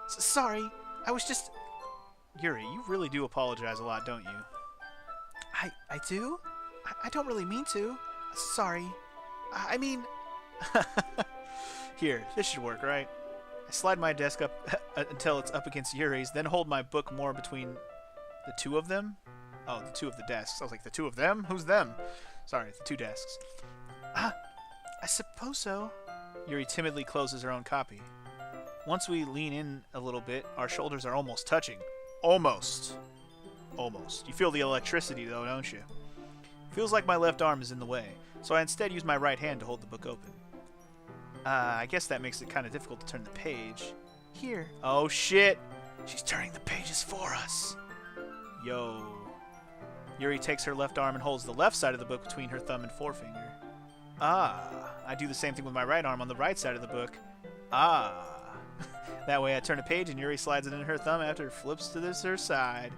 Sorry, I was just... Yuri, you really do apologize a lot, don't you? I do? I don't really mean to. Sorry. I mean... Here, this should work, right? I slide my desk up until it's up against Yuri's, then hold my book more between the two of them. Oh, the two of the desks. I was like, the two of them? Who's them? Sorry, the two desks. I suppose so. Yuri timidly closes her own copy. Once we lean in a little bit, our shoulders are almost touching. Almost. You feel the electricity, though, don't you? Feels like my left arm is in the way, so I instead use my right hand to hold the book open. I guess that makes it kind of difficult to turn the page. Here. Oh, shit! She's turning the pages for us. Yo. Yuri takes her left arm and holds the left side of the book between her thumb and forefinger. I do the same thing with my right arm on the right side of the book. That way I turn a page and Yuri slides it in her thumb after it flips to her side.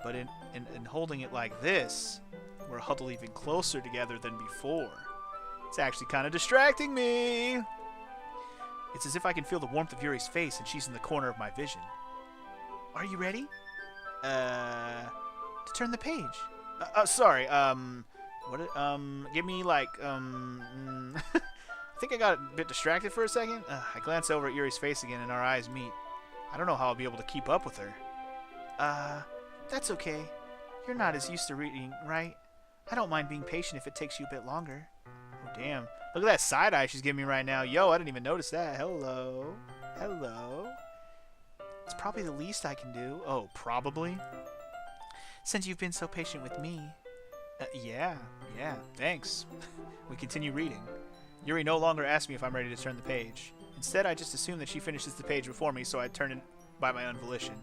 But in holding it like this, we're huddled even closer together than before. It's actually kind of distracting me. It's as if I can feel the warmth of Yuri's face and she's in the corner of my vision. Are you ready? To turn the page. Sorry, give me like, I think I got a bit distracted for a second. I glance over at Yuri's face again and our eyes meet. I don't know how I'll be able to keep up with her. That's okay. You're not as used to reading, right? I don't mind being patient if it takes you a bit longer. Oh, damn. Look at that side eye she's giving me right now. Yo, I didn't even notice that. Hello. Hello. It's probably the least I can do. Oh, probably? Since you've been so patient with me. Yeah, thanks. We continue reading. Yuri no longer asks me if I'm ready to turn the page. Instead, I just assume that she finishes the page before me, so I turn it by my own volition.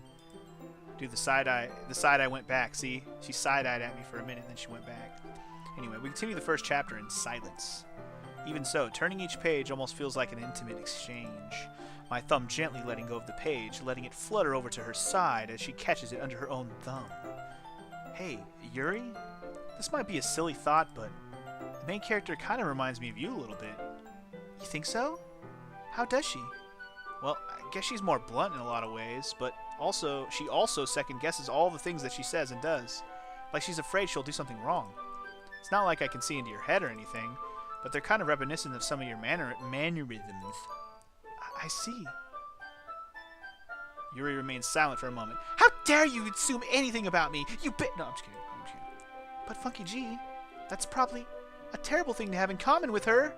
Dude, the side eye went back. See? She side-eyed at me for a minute, then she went back. Anyway, we continue the first chapter in silence. Even so, turning each page almost feels like an intimate exchange. My thumb gently letting go of the page, letting it flutter over to her side as she catches it under her own thumb. Hey, Yuri? This might be a silly thought, but the main character kind of reminds me of you a little bit. You think so? How does she? Well, I guess she's more blunt in a lot of ways, but she also second-guesses all the things that she says and does. Like she's afraid she'll do something wrong. It's not like I can see into your head or anything, but they're kind of reminiscent of some of your mannerisms. I see. Yuri remains silent for a moment. How dare you assume anything about me? You bit. No, I'm just kidding. But Funky G, that's probably a terrible thing to have in common with her.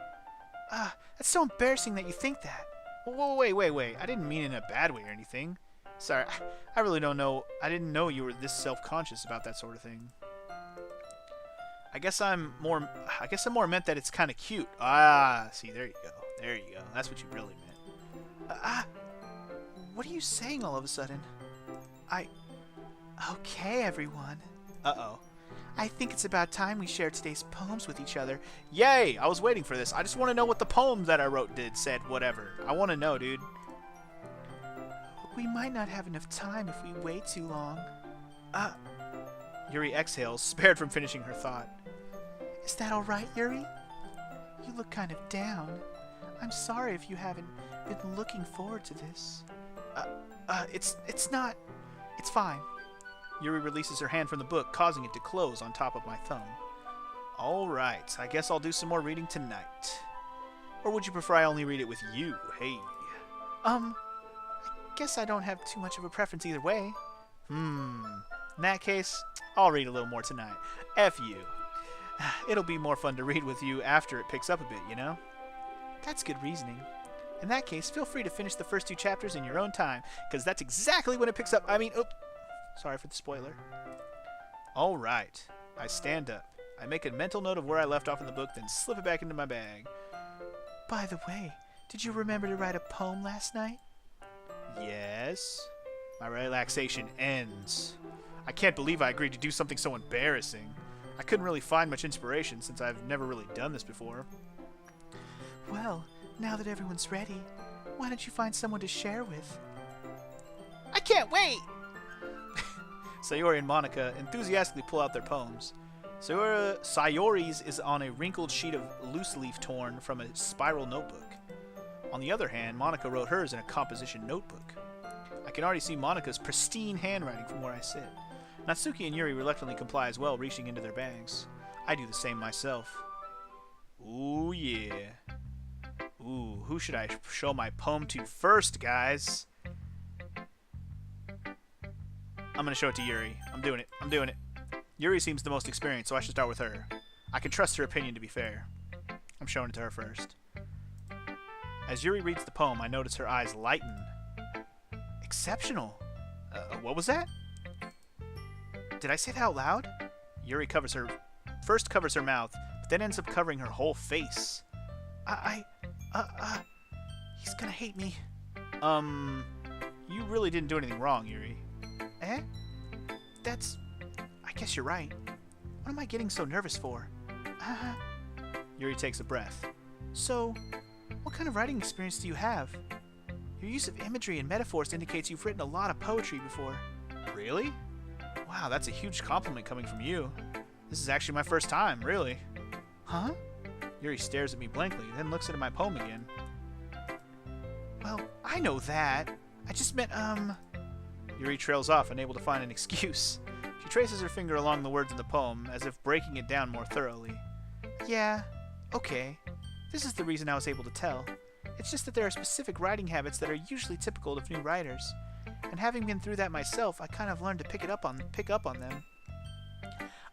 That's so embarrassing that you think that. Whoa, wait. I didn't mean in a bad way or anything. Sorry, I really don't know. I didn't know you were this self-conscious about that sort of thing. I guess I'm more meant that it's kind of cute. See, there you go. That's what you really meant. What are you saying all of a sudden? Okay, everyone. Uh-oh. I think it's about time we share today's poems with each other. Yay! I was waiting for this. I just want to know what the poem that I wrote said, whatever. I want to know, dude. We might not have enough time if we wait too long. Yuri exhales, spared from finishing her thought. Is that alright, Yuri? You look kind of down. I'm sorry if you haven't been looking forward to this. It's not. It's fine. Yuri releases her hand from the book, causing it to close on top of my thumb. Alright, I guess I'll do some more reading tonight. Or would you prefer I only read it with you? Hey. I guess I don't have too much of a preference either way. In that case, I'll read a little more tonight. F you. It'll be more fun to read with you after it picks up a bit, you know? That's good reasoning. In that case, feel free to finish the first 2 chapters in your own time, because that's exactly when it picks up. Sorry for the spoiler. Alright. I stand up. I make a mental note of where I left off in the book, then slip it back into my bag. By the way, did you remember to write a poem last night? Yes. My relaxation ends. I can't believe I agreed to do something so embarrassing. I couldn't really find much inspiration since I've never really done this before. Well, now that everyone's ready, why don't you find someone to share with? I can't wait! Sayori and Monica enthusiastically pull out their poems. Sayori's is on a wrinkled sheet of loose leaf torn from a spiral notebook. On the other hand, Monica wrote hers in a composition notebook. I can already see Monica's pristine handwriting from where I sit. Natsuki and Yuri reluctantly comply as well, reaching into their bags. I do the same myself. Ooh, yeah. Ooh, who should I show my poem to first, guys? I'm gonna show it to Yuri. I'm doing it. Yuri seems the most experienced, so I should start with her. I can trust her opinion to be fair. I'm showing it to her first. As Yuri reads the poem, I notice her eyes lighten. Exceptional. What was that? Did I say that out loud? Yuri first covers her mouth, but then ends up covering her whole face. He's gonna hate me. You really didn't do anything wrong, Yuri. Eh? I guess you're right. What am I getting so nervous for? Yuri takes a breath. So, what kind of writing experience do you have? Your use of imagery and metaphors indicates you've written a lot of poetry before. Really? Wow, that's a huge compliment coming from you. This is actually my first time, really. Huh? Yuri stares at me blankly, then looks at my poem again. Well, I know that. I just meant, Yuri trails off, unable to find an excuse. She traces her finger along the words in the poem, as if breaking it down more thoroughly. Yeah, okay. This is the reason I was able to tell. It's just that there are specific writing habits that are usually typical of new writers. And having been through that myself, I kind of learned to pick up on them.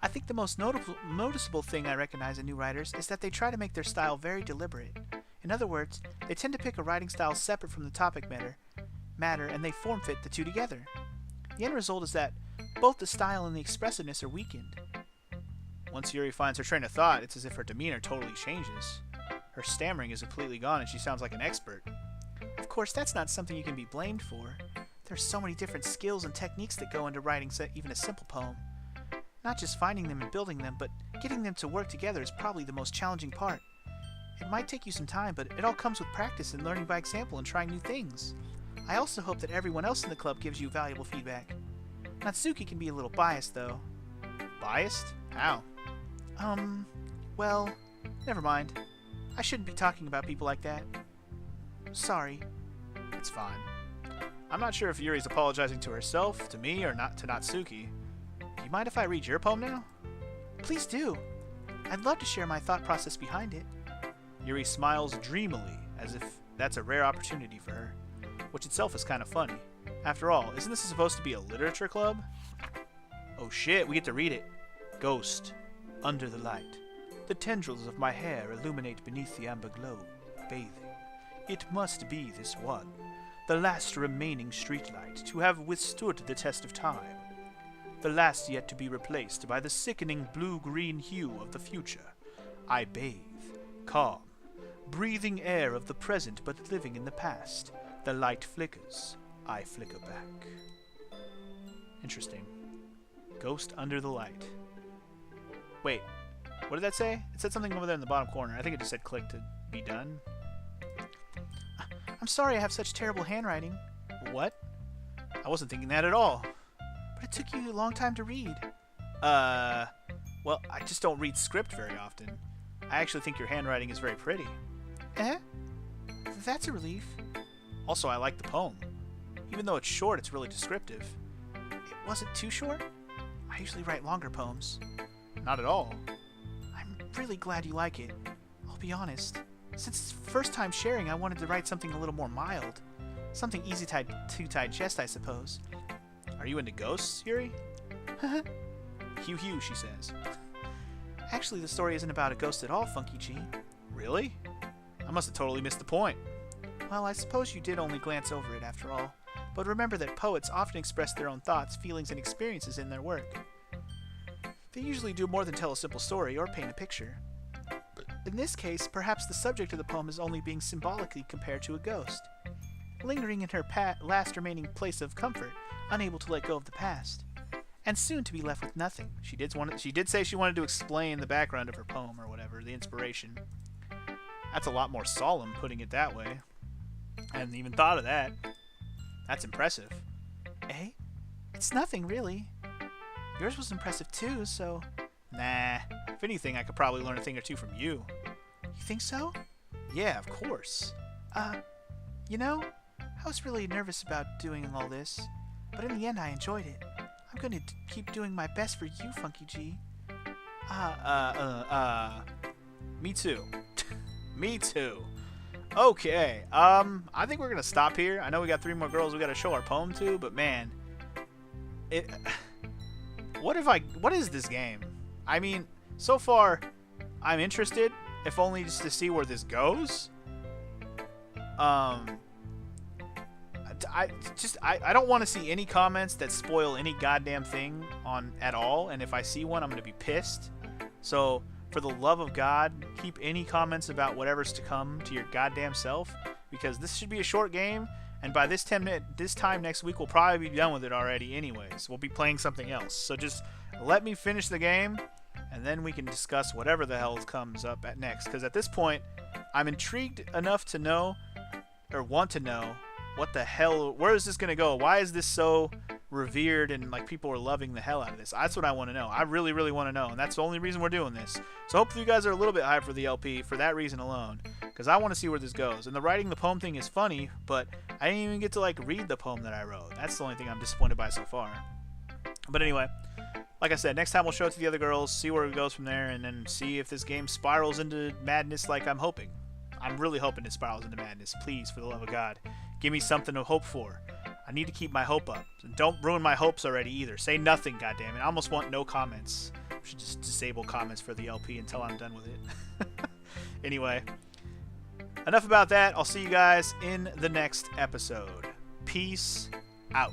I think the most noticeable thing I recognize in new writers is that they try to make their style very deliberate. In other words, they tend to pick a writing style separate from the topic matter, and they form-fit the two together. The end result is that both the style and the expressiveness are weakened. Once Yuri finds her train of thought, it's as if her demeanor totally changes. Her stammering is completely gone and she sounds like an expert. Of course, that's not something you can be blamed for. There's so many different skills and techniques that go into writing even a simple poem. Not just finding them and building them, but getting them to work together is probably the most challenging part. It might take you some time, but it all comes with practice and learning by example and trying new things. I also hope that everyone else in the club gives you valuable feedback. Natsuki can be a little biased, though. Biased? How? Well, never mind. I shouldn't be talking about people like that. Sorry. It's fine. I'm not sure if Yuri's apologizing to herself, to me, or not to Natsuki. Do you mind if I read your poem now? Please do. I'd love to share my thought process behind it. Yuri smiles dreamily, as if that's a rare opportunity for her, which itself is kind of funny. After all, isn't this supposed to be a literature club? Oh shit, we get to read it. Ghost, under the light. The tendrils of my hair illuminate beneath the amber glow, bathing. It must be this one, the last remaining streetlight to have withstood the test of time. The last yet to be replaced by the sickening blue-green hue of the future. I bathe, calm, breathing air of the present but living in the past. The light flickers, I flicker back. Interesting. Ghost under the light. Wait, what did that say? It said something over there in the bottom corner. I think it just said click to be done. I'm sorry I have such terrible handwriting. What? I wasn't thinking that at all. But it took you a long time to read. Well, I just don't read script very often. I actually think your handwriting is very pretty. Eh? That's a relief. Also, I like the poem. Even though it's short, it's really descriptive. It wasn't too short? I usually write longer poems. Not at all. I'm really glad you like it. I'll be honest. Since it's first time sharing, I wanted to write something a little more mild. Something easy to digest, I suppose. Are you into ghosts, Yuri? Hew hew, she says. Actually, the story isn't about a ghost at all, Funky G. Really? I must have totally missed the point. Well, I suppose you did only glance over it after all. But remember that poets often express their own thoughts, feelings, and experiences in their work. They usually do more than tell a simple story or paint a picture. In this case, perhaps the subject of the poem is only being symbolically compared to a ghost, lingering in her last remaining place of comfort, unable to let go of the past, and soon to be left with nothing. She did say she wanted to explain the background of her poem or whatever, the inspiration. That's a lot more solemn, putting it that way. I hadn't even thought of that. That's impressive. Eh? It's nothing, really. Yours was impressive too, so... Nah. If anything, I could probably learn a thing or two from you. You think so? Yeah, of course. You know, I was really nervous about doing all this, but in the end I enjoyed it. I'm going to keep doing my best for you, Funky G. Me too. Me too. Okay, I think we're gonna stop here. I know we got 3 more girls we gotta show our poem to, but man, what is this game? I mean, so far, I'm interested, if only just to see where this goes. I don't want to see any comments that spoil any goddamn thing at all, and if I see one, I'm gonna be pissed. So, for the love of God, keep any comments about whatever's to come to your goddamn self, because this should be a short game, and by this time next week, we'll probably be done with it already anyways. We'll be playing something else. So just let me finish the game, and then we can discuss whatever the hell comes up at next. Because at this point, I'm intrigued enough to know, or want to know, what the hell, where is this going to go? Why is this so revered and like people are loving the hell out of this. That's what I want to know. I really, really want to know, and that's the only reason we're doing this. So hopefully you guys are a little bit hyped for the LP for that reason alone, because I want to see where this goes. And the writing the poem thing is funny, but I didn't even get to like read the poem that I wrote. That's the only thing I'm disappointed by so far. But anyway, like I said, next time we'll show it to the other girls, see where it goes from there, and then see if this game spirals into madness like I'm hoping. I'm really hoping it spirals into madness. Please, for the love of God, give me something to hope for. I need to keep my hope up. And don't ruin my hopes already either. Say nothing, goddammit. I almost want no comments. I should just disable comments for the LP until I'm done with it. Anyway, enough about that. I'll see you guys in the next episode. Peace out.